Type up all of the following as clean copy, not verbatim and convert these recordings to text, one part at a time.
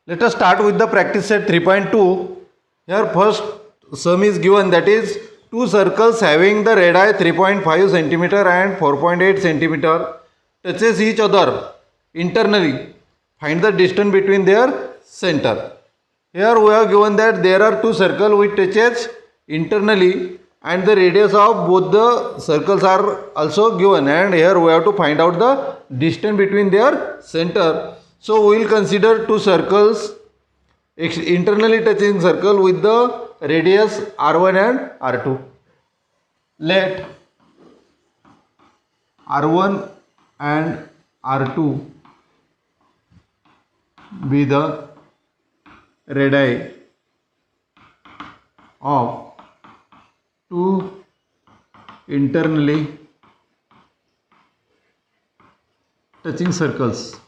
Let us start with the practice set 3.2. Here first sum is given, that is two circles having the radii 3.5 centimeter and 4.8 centimeter touches each other internally. Find the distance between their center. Here we have given that there are two circles which touches internally and the radius of both the circles are also given, and here we have to find out the distance between their center. So we will consider two circles, internally touching circle with the radius r1 and r2. Let r1 and r2 be the radii of two internally touching circles.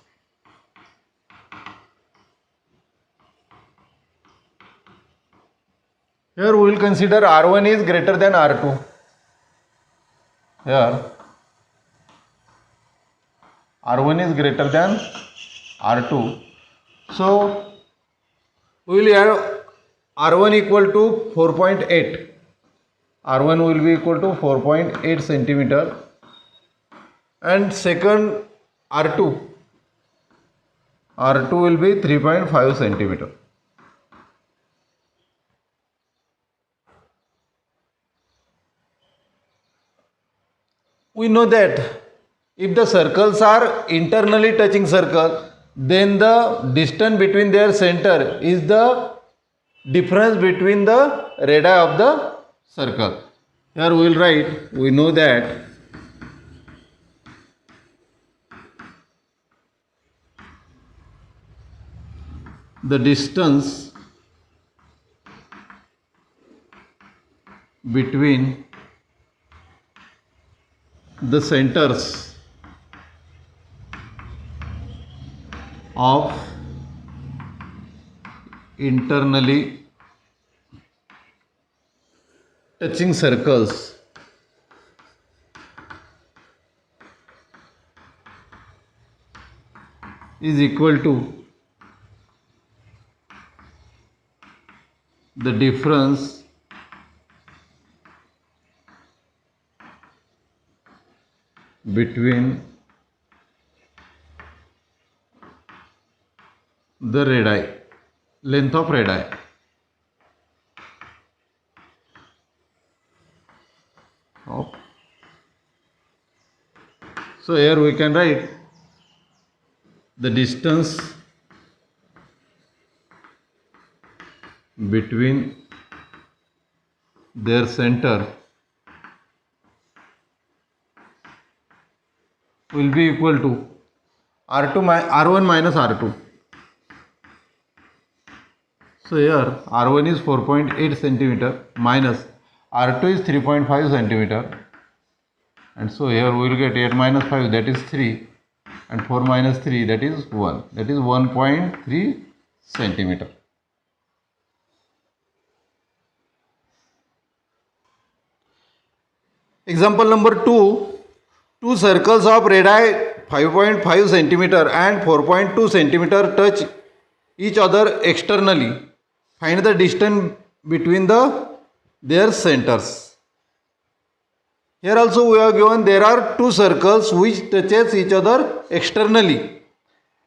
Here we will consider R1 is greater than R2. Here R1 is greater than R2. So we will have R1 equal to 4.8. R1 will be equal to 4.8 centimeter. And second R2 will be 3.5 centimeter. We know that if the circles are internally touching circle, then the distance between their center is the difference between the radii of the circle. Here we will write, we know that the distance between the centers of internally touching circles is equal to the difference between the radii, length of radii. So here we can write the distance between their center will be equal to R1 minus R2. So here R1 is 4.8 centimeter minus R2 is 3.5 centimeter, and so here we will get 8 minus 5, that is 3, and 4 minus 3, that is 1, that is 1.3 centimeter. Example number 2. Two circles of radii 5.5 centimeter and 4.2 centimeter touch each other externally. Find the distance between their centers. Here also we have given there are two circles which touches each other externally,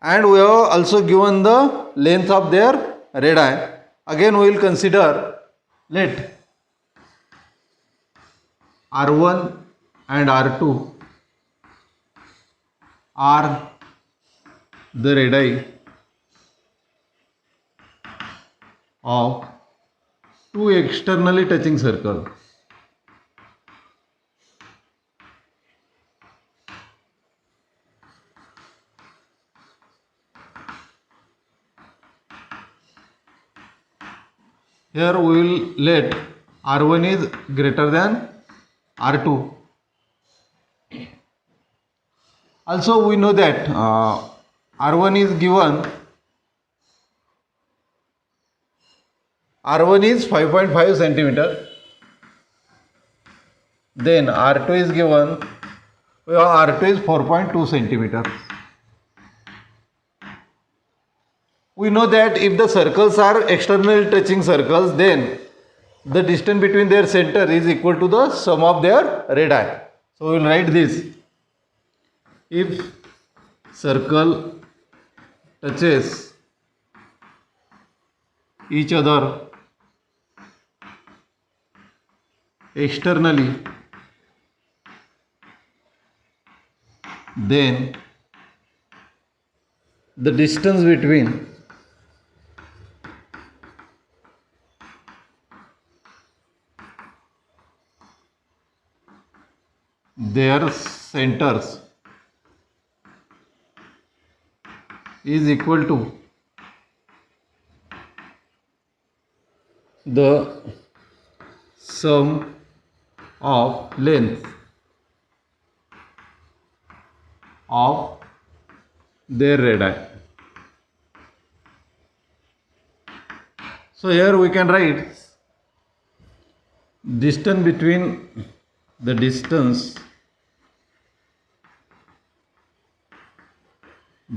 and we have also given the length of their radii. Again we will consider, let R1 and R2 are the radii of two externally touching circles. Here we will let R1 is greater than R2. Also we know that R1 is given, R1 is 5.5 centimeter, then R2 is given, R2 is 4.2 centimeter. we know that if the circles are externally touching circles, then the distance between their center is equal to the sum of their radii. So we will write this. If circle touches each other externally, then the distance between their centers is equal to the sum of length of their radii. So here we can write distance between the distance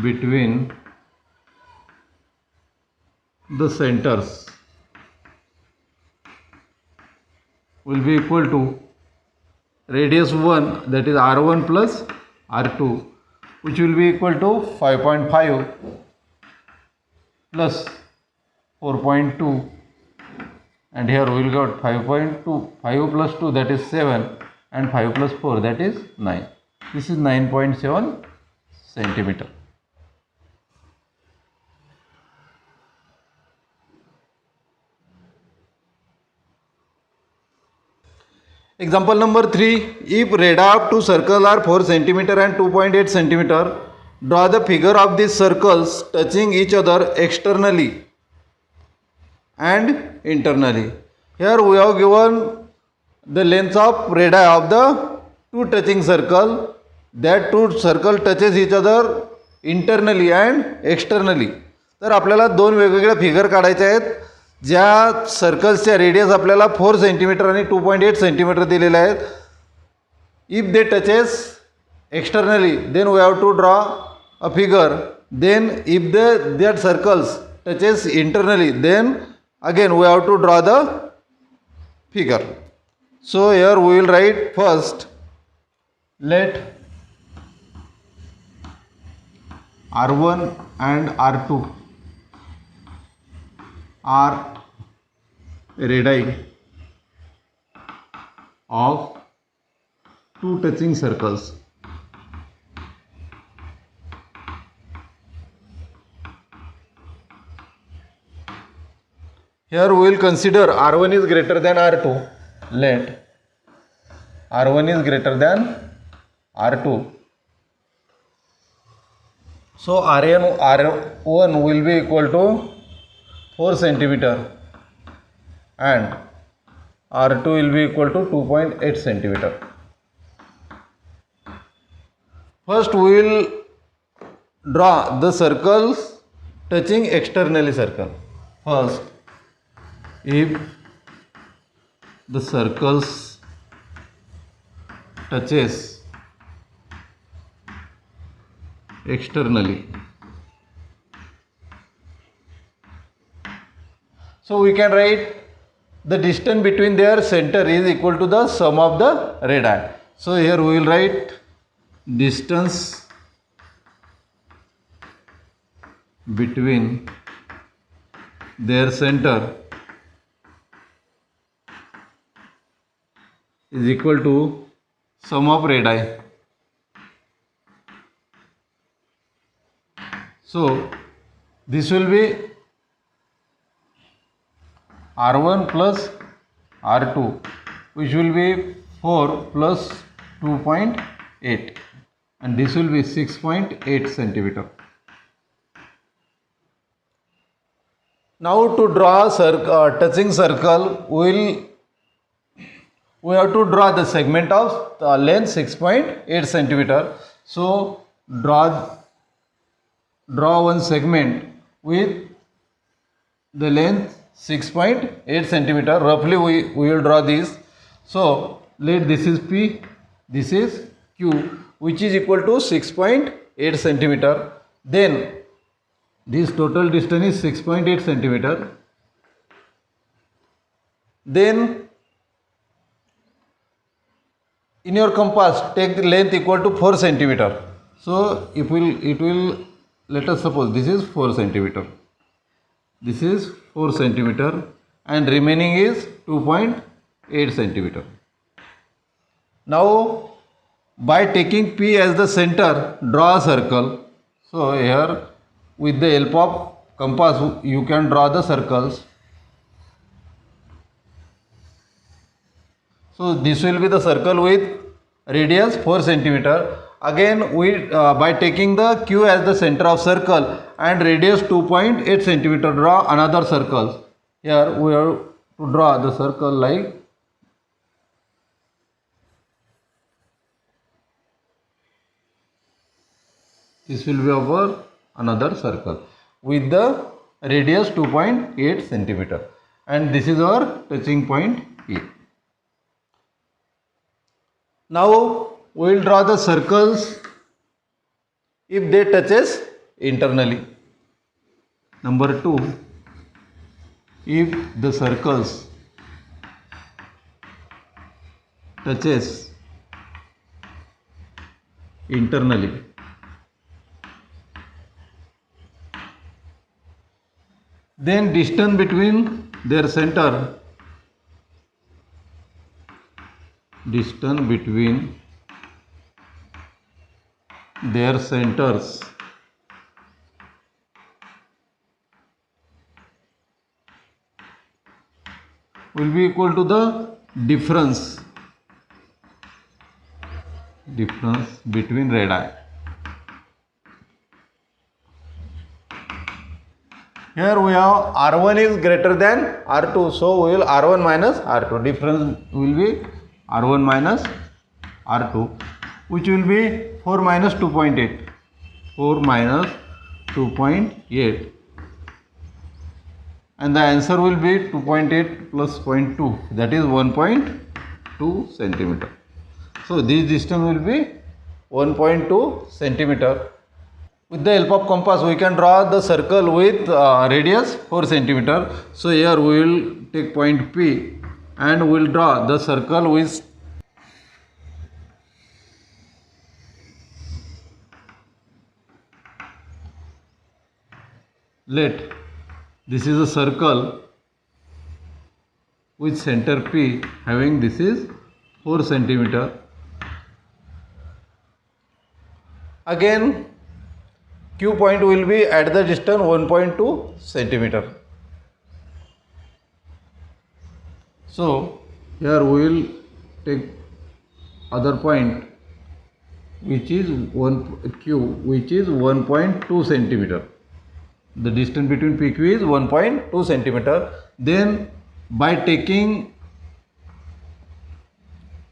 between the centers will be equal to radius 1, that is r1 plus r2, which will be equal to 5.5 plus 4.2, and here we will get 5.2, 5 plus 2, that is 7, and 5 plus 4, that is 9. This is 9.7 centimeter. Example number 3. If radii of two circles are 4 cm and 2.8 cm, draw the figure of these circles touching each other externally and internally. Here we have given the length of radii of the two touching circle. That two circle touches each other internally and externally. तर आपल्याला दोन वेगवेगळे figure काढायचे आहेत. ज्या सर्कल्सच्या radius आपल्याला 4 centimetre आणि 2.8 centimetre दिलेले आहेत. If they touches externally, then we have to draw a figure. Then if that circles touches internally, then again we have to draw the figure. So here we will write first, let R1 and R2 are radii of two touching circles. Here we will consider R1 is greater than R2. Let R1 is greater than R2. So R1 will be equal to 4 centimeter and R2 will be equal to 2.8 centimeter. First we will draw the circles touching externally circle. First, if the circles touches externally, so we can write the distance between their center is equal to the sum of the radii. So here we will write distance between their center is equal to sum of radii. So this will be R1 plus R2, which will be 4 plus 2.8, and this will be 6.8 centimeter. Now to draw touching circle, we have to draw the segment of length 6.8 centimeter. So draw one segment with the length 6.8 centimeter. Roughly we will draw this. So let this is P, this is Q, which is equal to 6.8 centimeter. Then This total distance is 6.8 centimeter. Then in your compass take the length equal to 4 centimeter. So it will let us suppose this is 4 centimeter. This is 4 centimeter and remaining is 2.8 centimeter. Now by taking P as the center, draw a circle. So here with the help of compass you can draw the circles. So this will be the circle with radius 4 centimeter. Again we by taking the Q as the center of circle and radius 2.8 centimeter, draw another circle. Here we have to draw the circle like this will be our another circle with the radius 2.8 centimeter, and this is our touching point P. Now we will draw the circles if they touches internally. Number 2, if the circles touches internally, then distance between their center, distance between their centers will be equal to the difference between radii. Here we have R1 is greater than R2, so we will R1 minus R2. Difference will be R1 minus R2, which will be 4 minus 2.8. 4 minus 2.8. And the answer will be 2.8 plus 0.2, that is 1.2 centimeter. So this distance will be 1.2 centimeter. With the help of compass we can draw the circle with radius 4 centimeter. So here we will take point P and we will draw the circle with this is a circle with center P having this is 4 centimeter. Again Q point will be at the distance 1.2 centimeter. So here we will take other point which is Q, which is 1.2 centimeter. The distance between PQ is 1.2 centimeter. Then by taking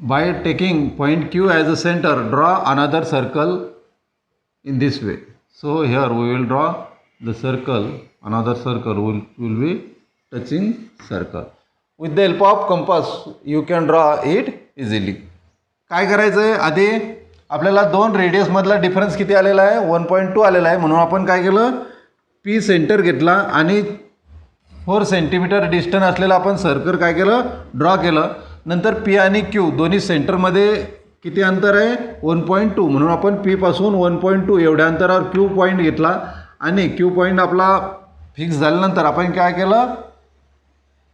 point Q as a center, draw another circle in this way. So here we will draw the circle, another circle will be touching circle. With the help of compass you can draw it easily. काय करायचं आहे, आधी आपल्याला दोन radius मधला difference किती आलेला आहे, 1.2 आलेला आहे. म्हणून आपण काय केलं, P सेंटर घेतला आणि 4 सेंटीमीटर डिस्टन्स असलेला आपण सर्कल काय केलं, ड्रॉ केलं. नंतर P आणि Q दोन्ही सेंटरमध्ये किती अंतर आहे, 1.2. म्हणून आपण P पासून 1.2 एवढ्या अंतरावर Q पॉईंट घेतला आणि Q पॉईंट आपला फिक्स झाल्यानंतर आपण काय केलं,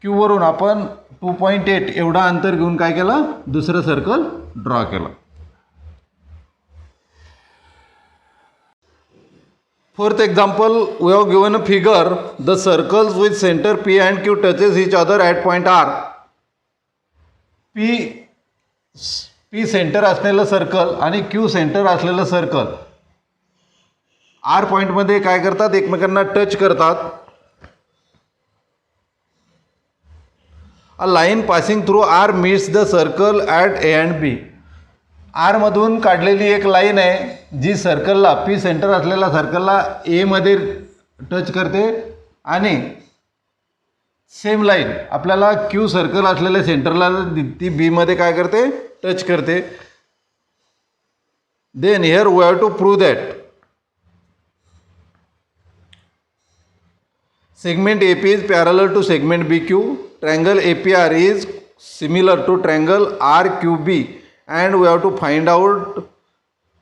Q वरून आपण 2.8 एवढा अंतर घेऊन काय केलं, दुसरं सर्कल ड्रॉ केलं. Fourth example, we have given a figure. The circles with center P and Q touches each other at point R. P centre असलेलं सर्कल आणि Q सेंटर असलेलं सर्कल R पॉइंट मध्ये काय करतात, एकमेकांना टच करतात. A line passing through R meets the circle at A and B. R मधून काढलेली एक लाईन आहे जी सर्कलला, P सेंटर असलेल्या सर्कलला A मध्ये टच करते आणि सेम लाईन आपल्याला Q सर्कल असलेल्या सेंटरला ती B मध्ये काय करते, टच करते. Then here we have to prove that Segment AP is parallel to segment BQ. Triangle APR is similar to triangle RQB, and we have to find out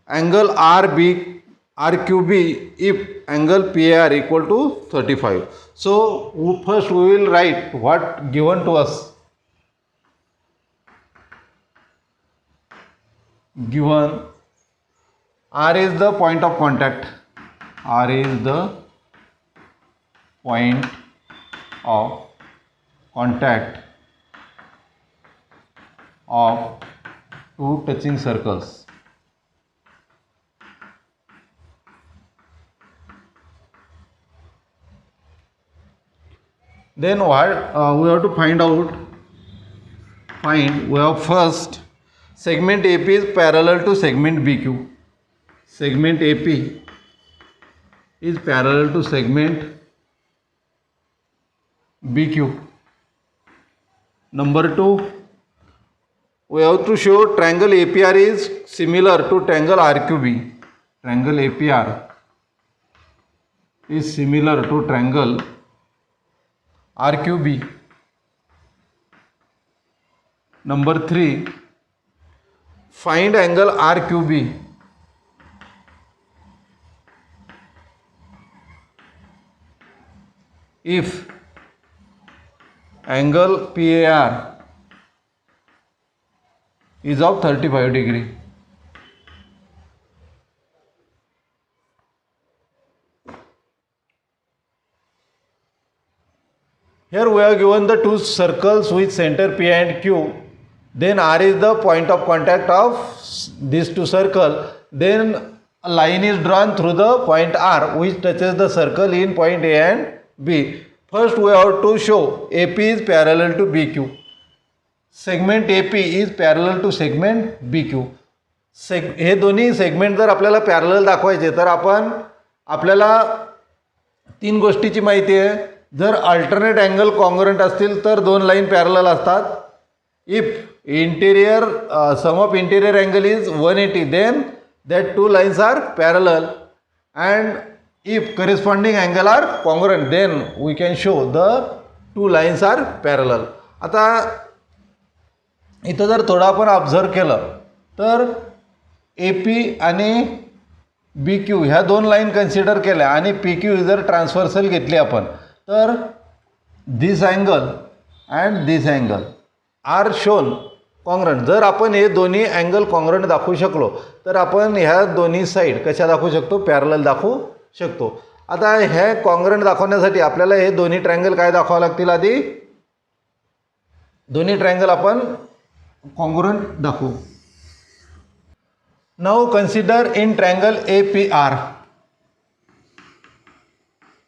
angle RQB if angle PAR equal to 35. So first we will write what given to us. Given R is the point of contact. R is the point of contact of two touching circles. Then what we have to find out? We have first segment AP is parallel to segment BQ. Segment AP is parallel to segment BQ. Number 2, we have to show triangle APR is similar to triangle RQB. Triangle APR is similar to triangle RQB. Number 3, find angle RQB. If angle PAR is of 35 degree. Here we are given the two circles with center P and Q. Then R is the point of contact of these two circles. Then a line is drawn through the point R which touches the circle in point A and B. First we have to show AP is parallel to BQ. Segment AP is parallel to segment BQ. हे दोन्ही segment जर आपल्याला parallel दाखवायचे तर आपण आपल्याला तीन गोष्टीची माहिती आहे. जर अल्टरनेट अँगल कॉन्ग्रुएंट असतील तर दोन लाईन पॅरलल असतात. If interior sum of interior angle is 180 then that two lines are parallel, and if corresponding angle are congruent then we can show the two lines are parallel. आता इथं जर थोडं आपण observe केलं तर AP आणि BQ ह्या दोन लाईन कन्सिडर केल्या आणि PQ जर ट्रान्सव्हर्सल घेतली आपण तर this angle and this angle are shown congruent. जर आपण हे दोन्ही अँगल कॉन्ग्रुएंट दाखवू शकलो तर आपण ह्या दोन्ही साईड कशा दाखवू शकतो? पॅरलल दाखवू शकतो. आता हे कॉन्ग्रुएंट दाखवण्यासाठी आपल्याला हे दोन्ही ट्रायंगल काय दाखवावे लागतील? आधी दोन्ही ट्रायंगल आपण कॉन्ग्रुएंट दाखवू. Now consider in triangle APR.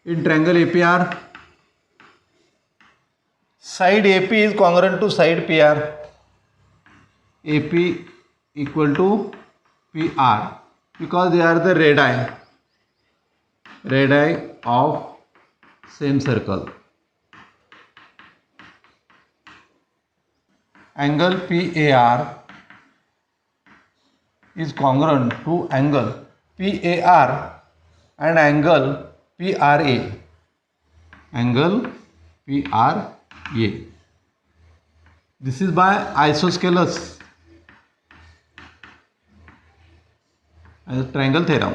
In triangle APR, side AP is congruent to side PR. AP equal to PR because they are the radii of same circle. Angle PAR is congruent to angle PAR and angle PRA. Angle PRA. This is by isosceles triangle theorem.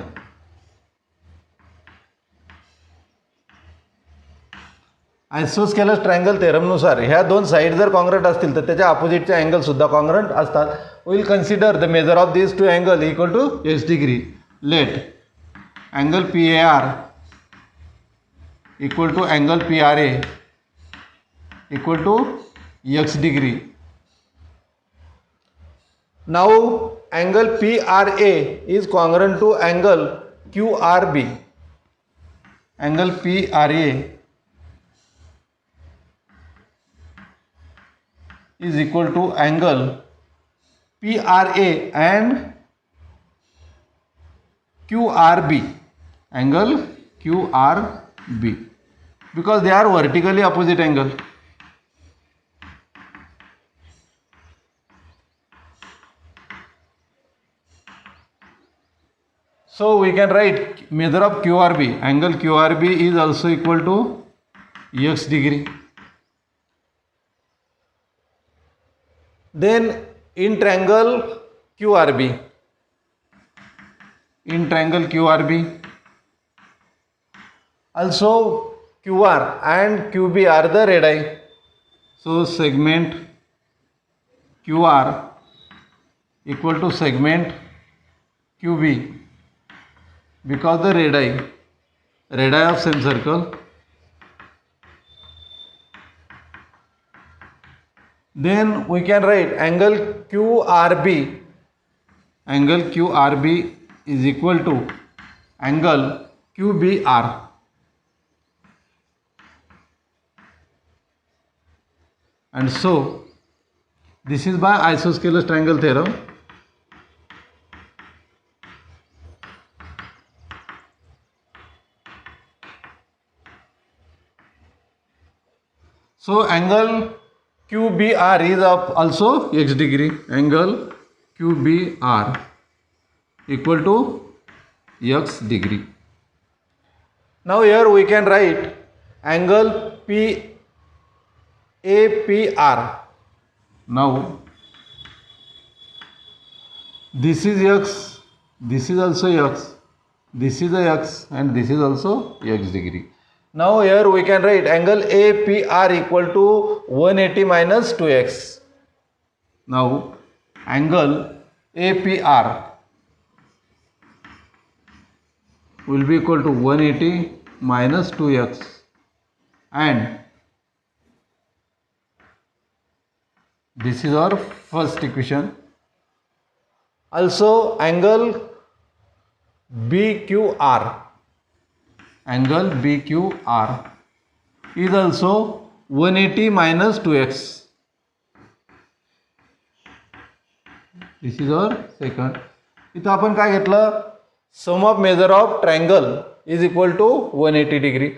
Isosceles triangle थेरमनुसार ह्या दोन side जर congruent असतील तर त्याच्या अपोजिटचे angle सुद्धा congruent असतात. Will consider the measure of this two angle equal to x degree. Let angle PAR equal to angle PRA equal to x degree. Now angle PRA is congruent to angle QRB. Angle PRA is equal to angle PRA and QRB. Angle QRB. Because they are vertically opposite angle. So we can write measure of QRB. Angle QRB is also equal to x degree. Then in triangle QRB, also QR and QB are the radii. So segment QR equal to segment QB, because the radii of same circle. Then we can write angle QRB is equal to angle QBR. And so this is by isosceles triangle theorem. So angle QBR is of also x degree. Angle QBR equal to x degree. Now here we can write angle PAPR. Now this is x, this is also x, this is a x, and this is also x degree. Now here we can write angle APR equal to 180 minus 2x. Now angle APR will be equal to 180 minus 2x, and this is our first equation. Also angle BQR is also 180 minus 2x. This is our second. इथं आपण काय घेतलं, sum of measure of triangle is equal to 180 degree.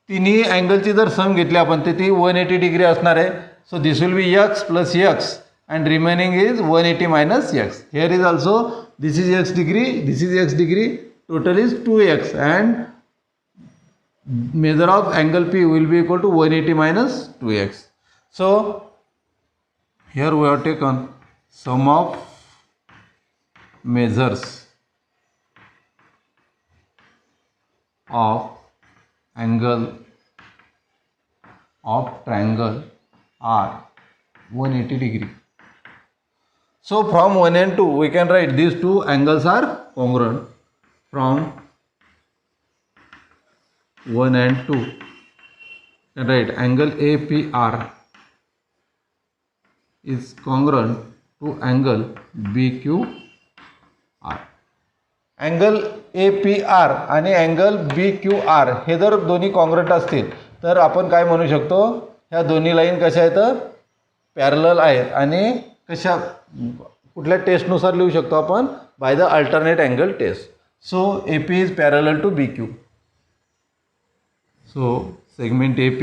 तिन्ही अँगलची जर सम घेतली आपण तर ती 180 डिग्री असणार आहे. So this will be x plus x and remaining is 180 minus x. Here is also this is x degree, this is x degree, total is 2x, and measure of angle P will be equal to 180 minus 2x. So here we have taken sum of measures of angle of triangle are 180 degree. So from 1 and 2 we can write these two angles are congruent. From 1 and 2 we can write angle APR is congruent to angle BQR. Angle APR आणि angle BQR हे जर दोन्ही congruent असतील तर आपण काय म्हणू शकतो, ह्या दोन्ही लाईन कशा आहेत, पॅरलल आहेत. आणि कशा कुठल्या टेस्टनुसार लिहू शकतो आपण, by the alternate angle test. So AP is parallel to BQ. So segment AP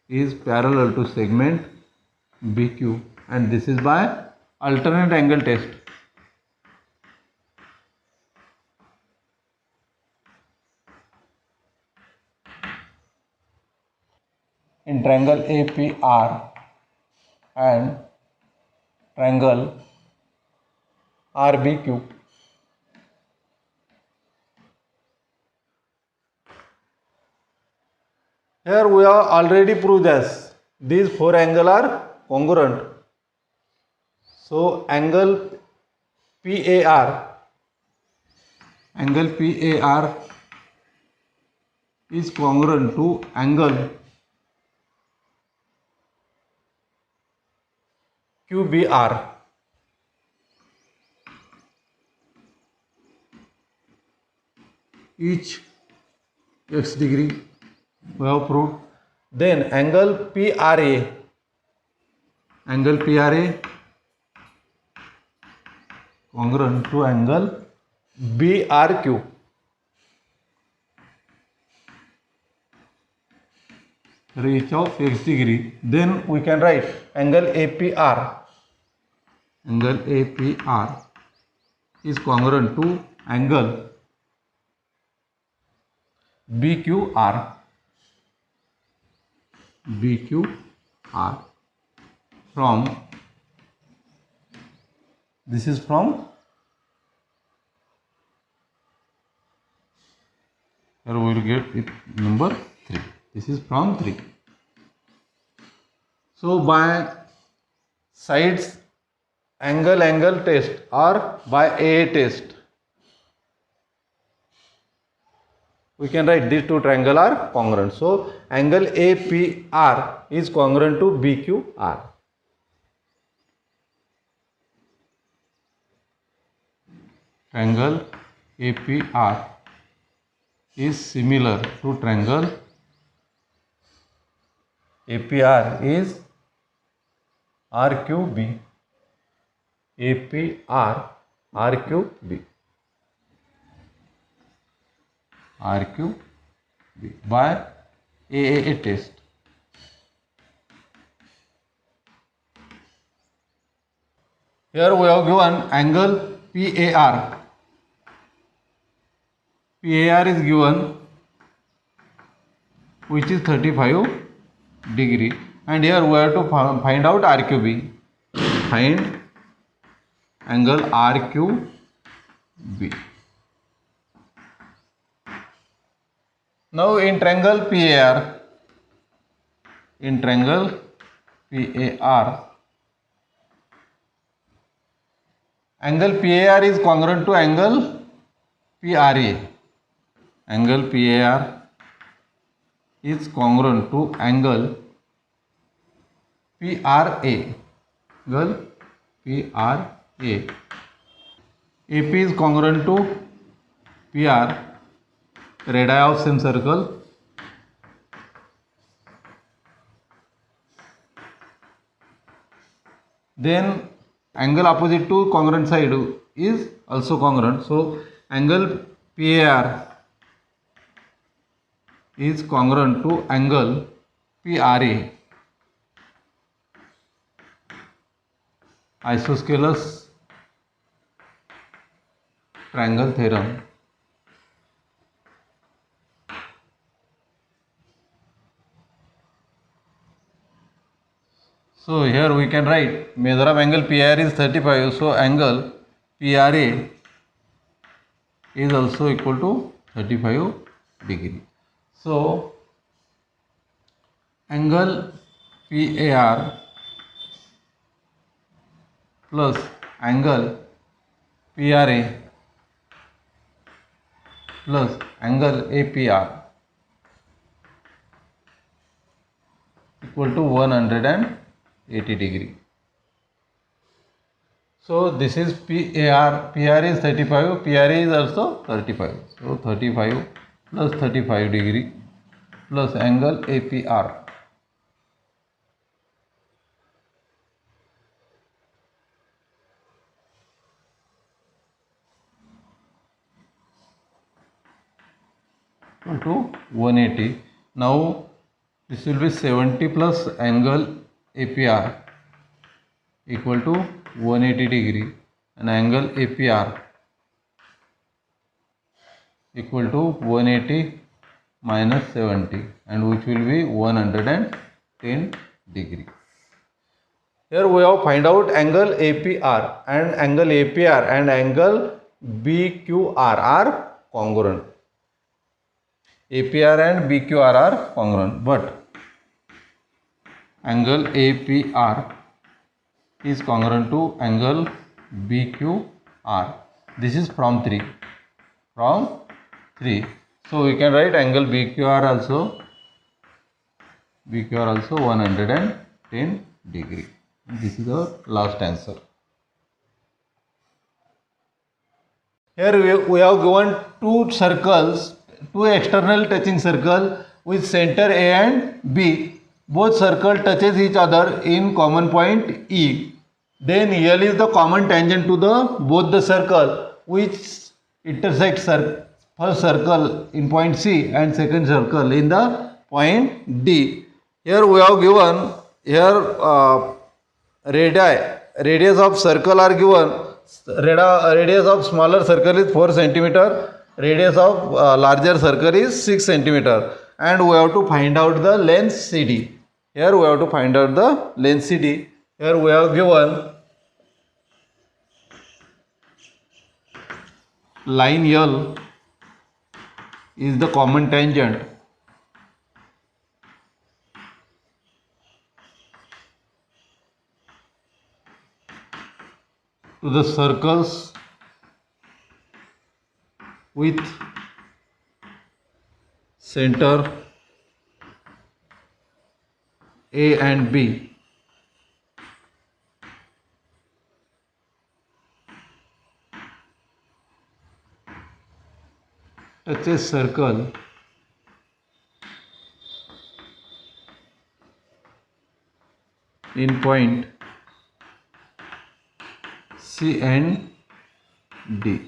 is parallel to segment BQ and this is by alternate angle test. In triangle APR and triangle RBQ, here we have already proved that these four angles are congruent. So angle PAR is congruent to angle QBR. Each x degree we have proved. Then angle PRA congruent to angle BRQ. Each of x degree. Then we can write angle APR is congruent to angle BQR. BQR from, this is from, here we will get it number 3. This is from 3. So by sides angle test or by AA test, we can write these two triangles are congruent. So angle APR is congruent to BQR. Triangle APR is similar to triangle APR is RQB. APR RQB. RQB by AAA test. Here we have given angle PAR. PAR is given, which is 35 degree, and here we have to find out RQB. Find angle RQB. Now in triangle PAR, angle PAR is congruent to angle PRA. Angle PAR is congruent to angle PRA. Angle PRA. AP is congruent to PR, radii of same circle. Then angle opposite to congruent side is also congruent. So angle PAR is congruent to angle PRA. Isosceles triangle theorem. So here we can write measure of angle PR is 35. So angle PRA is also equal to 35 degree. So angle PAR plus angle PRA plus angle APR equal to 180 degree. So this is PAR. PR is 35. PRA is also 35. So 35 plus 35 degree plus angle APR. To 180. Now this will be 70 plus angle APR equal to 180 degree, and angle APR equal to 180 minus 70, and which will be 110 degree. Here we have find out angle APR, and angle APR and angle BQR are congruent. APR and BQR are congruent, but angle APR is congruent to angle BQR. This is from 3. So we can write angle BQR also 110 degree. This is our last answer. Here we have given two circles, two external touching circle with center A and B. Both circle touches each other in common point E. Then L is the common tangent to both the circle which intersects first circle in point C and second circle in the point D. Here we have given radius of circle are given. Radius of smaller circle is 4 cm. Radius of larger circle is 6 cm. And we have to find out the length CD. Here we have to find out the length CD. Here we have given line L is the common tangent to the circles with center A and B. Touches circle in point C and D.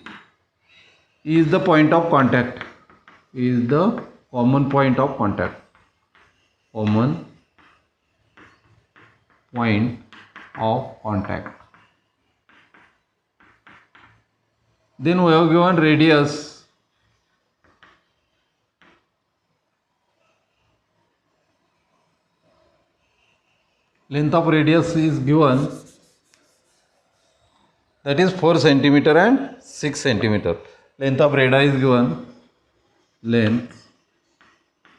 E is the point of contact. E is the common point of contact. Common point of contact. Then we have given radius. Length of radius is given, that is 4 centimeter and 6 centimeter. Length of radii is given, length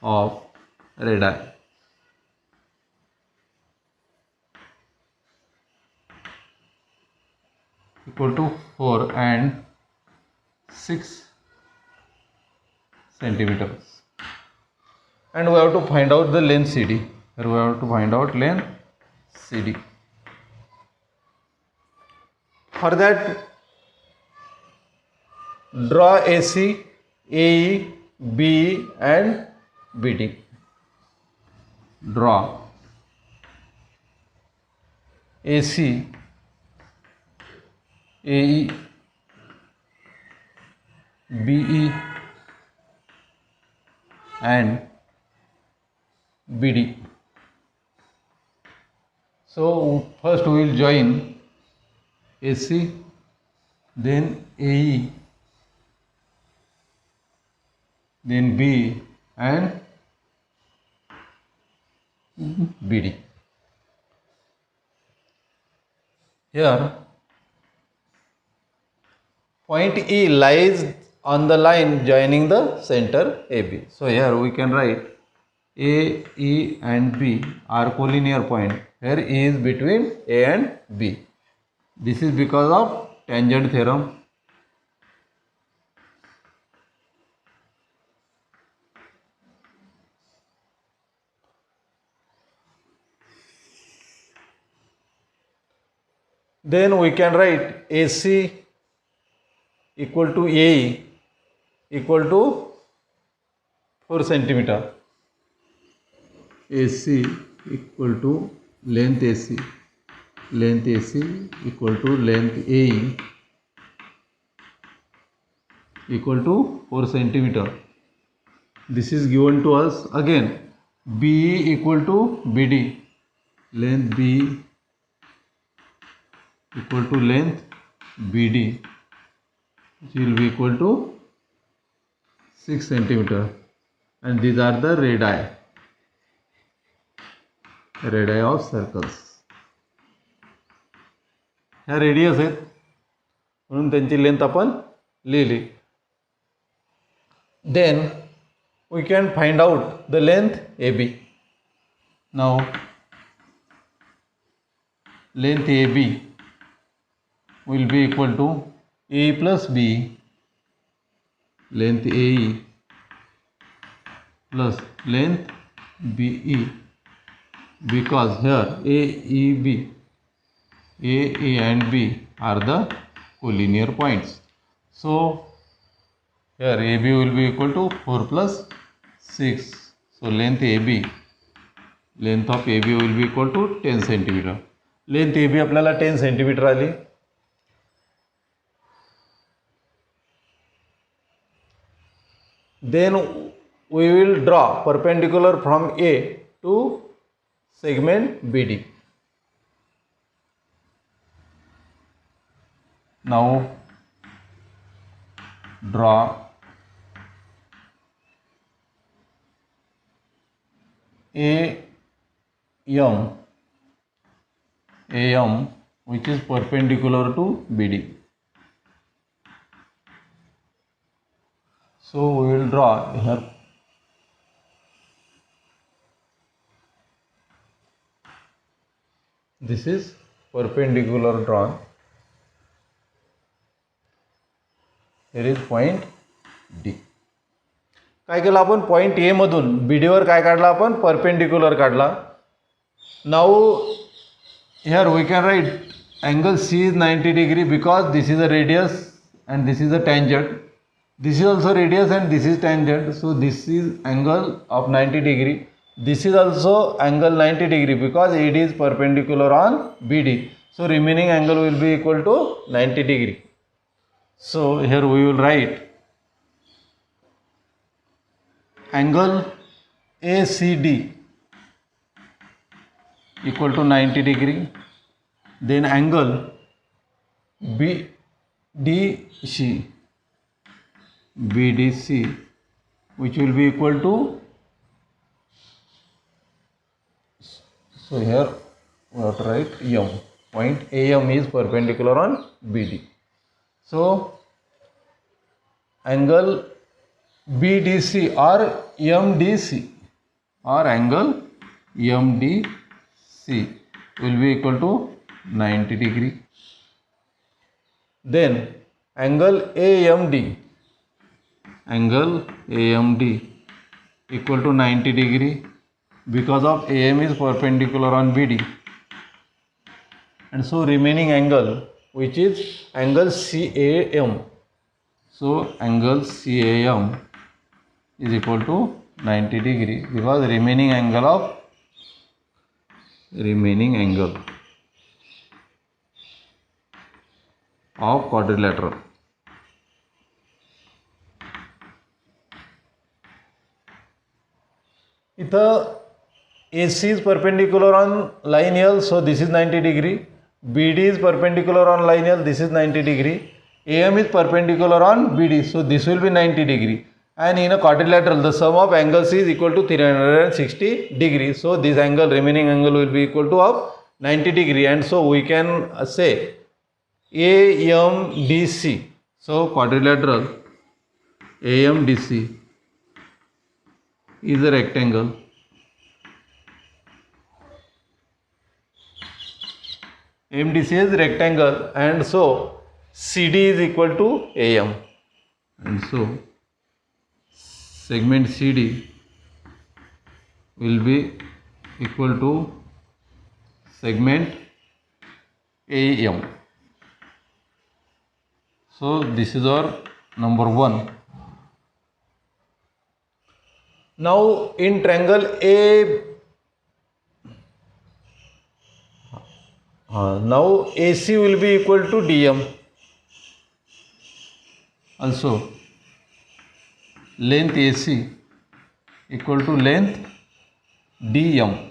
of radii equal to 4 and 6 centimeters. And we have to find out the length CD. Here we have to find out length CD. For that, draw AC, AE, BE and BD. Draw AC, AE, BE and BD. So first we will join AC, then AE, then B and BD. Here point E lies on the line joining the center AB. So here we can write A, E and B are collinear point. Here E is between A and B. This is because of tangent theorem. Then we can write AC equal to AE equal to 4 centimeter. AC equal to length AC equal to length AE equal to 4 centimeter. This is given to us again. BE equal to BD, length BE equal to length BD, which will be equal to 6 centimeter, and these are the radii of circles. ह्या radius आहेत म्हणून त्यांची length आपण लिहिली. Then we can find out the length AB. Now length AB will be equal to A plus B, length AE plus length BE, because here A and B are the collinear points. So here AB will be equal to 4 plus 6. So length of AB will be equal to 10 centimeter. Length AB आपल्याला 10 centimeter आली. Then we will draw perpendicular from A to segment BD. Now draw A M AM, which is perpendicular to BD. So we will draw here this is perpendicular drawn. Here is point D. काय केलं आपण point A मधून BD वर काय काढला आपण perpendicular काढला. Now here we can write angle C is 90 degree because this is a radius and this is a tangent. This is also radius and this is tangent. So this is angle of 90 degree. This is also angle 90 degree because AD is perpendicular on BD. So remaining angle will be equal to 90 degree. So here we will write angle ACD equal to 90 degree. Then angle BDC which will be equal to, so here we have to write M. Point AM is perpendicular on BD. So angle BDC or MDC or angle MDC will be equal to 90 degree. Then angle AMD equal to 90 degree because of AM is perpendicular on BD, and so remaining angle which is angle CAM. So angle CAM is equal to 90 degree because remaining angle of quadrilateral. इथं AC is perpendicular on line L, so this is 90 degree. BD is perpendicular on line L, this is 90 degree. AM is perpendicular on BD, so this will be 90 degree. And in a quadrilateral, the sum of angles is equal to 360 degree. So this angle, remaining angle will be equal to of 90 degree, and so we can say AMDC. So quadrilateral AMDC is a rectangle. AMDC is rectangle, and so CD is equal to AM, and so segment CD will be equal to segment AM. So this is our number 1. Now in triangle now AC will be equal to DM. Also length AC equal to length DM.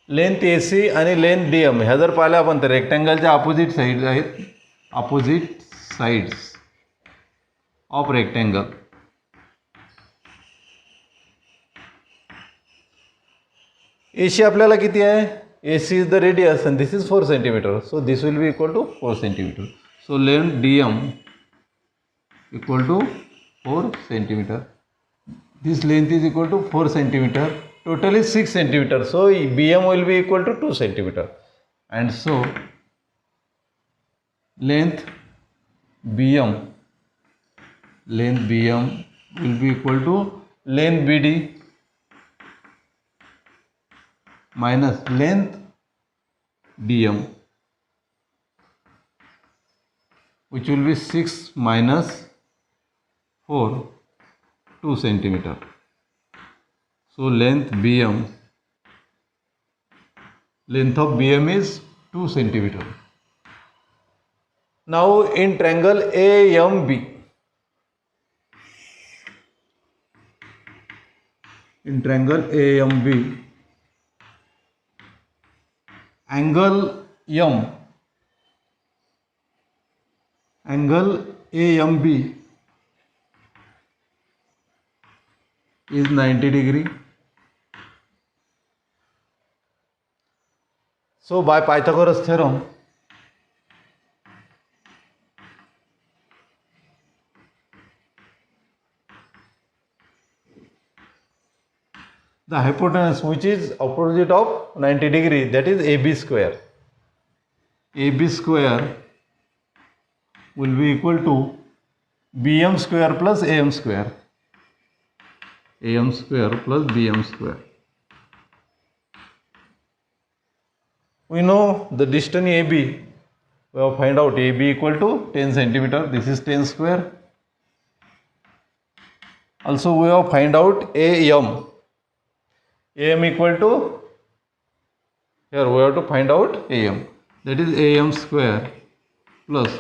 Length AC आणि length DM ह्या जर पाहिल्या आपण तर रेक्टँगलच्या opposite sides आहेत, opposite sides of rectangle. AC आपल्याला किती आहे? AC is the radius and this is 4 centimeter. So this will be equal to 4 centimeter. So length DM equal to 4 centimeter. This length is equal to 4 centimeter. Total is 6 centimeter. So BM will be equal to 2 centimeter. And so length BM will be equal to length BD minus length DM, which will be 6 minus 4, 2 centimeter. So length of BM is 2 centimeter. Now in triangle AMB, angle AMB is 90 degree. So by Pythagoras theorem, the hypotenuse which is opposite of 90 degree, that is AB square. AB square will be equal to BM square plus AM square. AM square plus BM square. We know the distance AB. We have find out AB equal to 10 centimeter. This is 10 square. Also we have find out AM. AM equal to, here we have to find out AM. That is AM square plus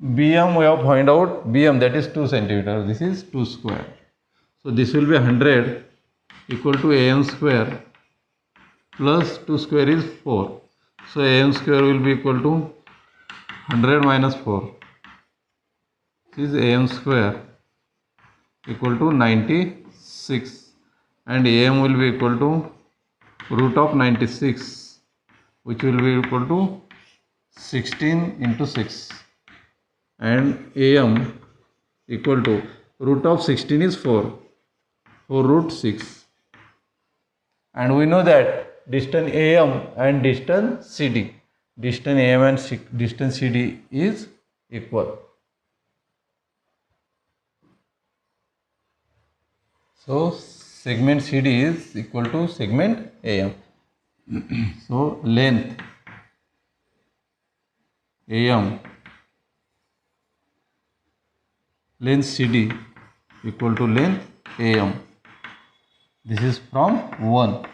BM, we have find out BM, that is 2 centimeter. This is 2 square. So this will be 100 equal to AM square plus 2 square is 4. So AM square will be equal to 100 minus 4. This is AM square equal to 96, and AM will be equal to root of 96, which will be equal to 16 into 6, and AM equal to root of 16 is 4 root 6, and we know that distance AM and distance CD, distance AM and distance CD is equal. So segment CD is equal to segment AM. So length AM, length CD equal to length AM. This is from 1.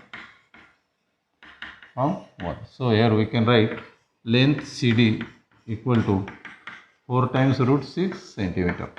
So here we can write length CD equal to 4 times root 6 centimeter.